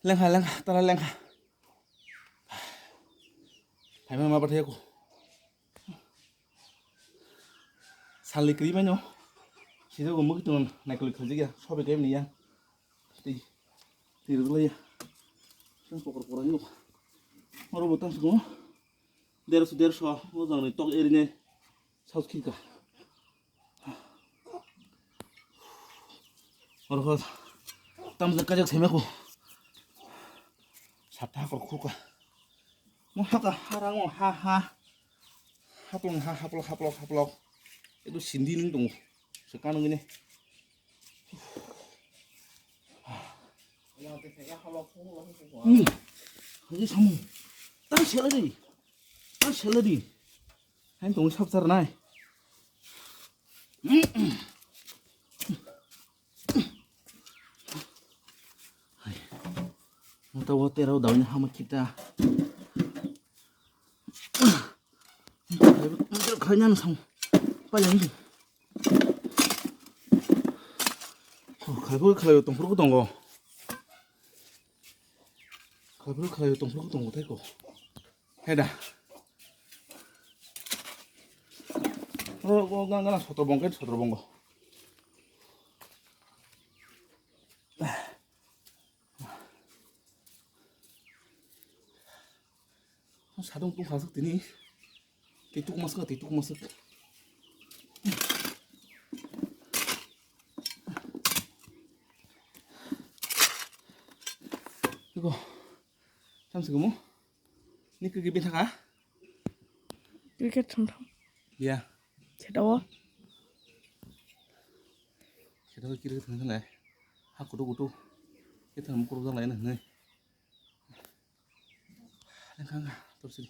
Lengha tara lengha phải mà bắt theo cô san lịch kỹ mấy nhó chỉ có mức tuần này có lịch thời gian so với cái này nha thì được lấy trong cuộc cuộc này mà rồi buatan semua derso mau jangan itu ini saus kita rồi tam giờ cái gì xem cô sắp thác vào khu cả 뭐 하랑어 하블럭 이거 신디는 동 색깔은 그네 이게 참 딴 샐러리 한 동이 삽살나이 뭐 tahu terau daunnya sama kita 그냥 상 빨리 안 돼. 갈볼 칼라요 똥 부르고 거. 갈볼 칼라요 똥 부르고 거 되고. 해다. 나 서들어본 거. 자동 똥 가서 드니. Tituk masuk. 이거 잠시 그모? 니 그게 비타가? 이렇게 탐탐. 야. 제다워. 제다워 끼르 드는 날. 하고도 cái thằng cô ra lấy này. Lên khang à, tôi xin.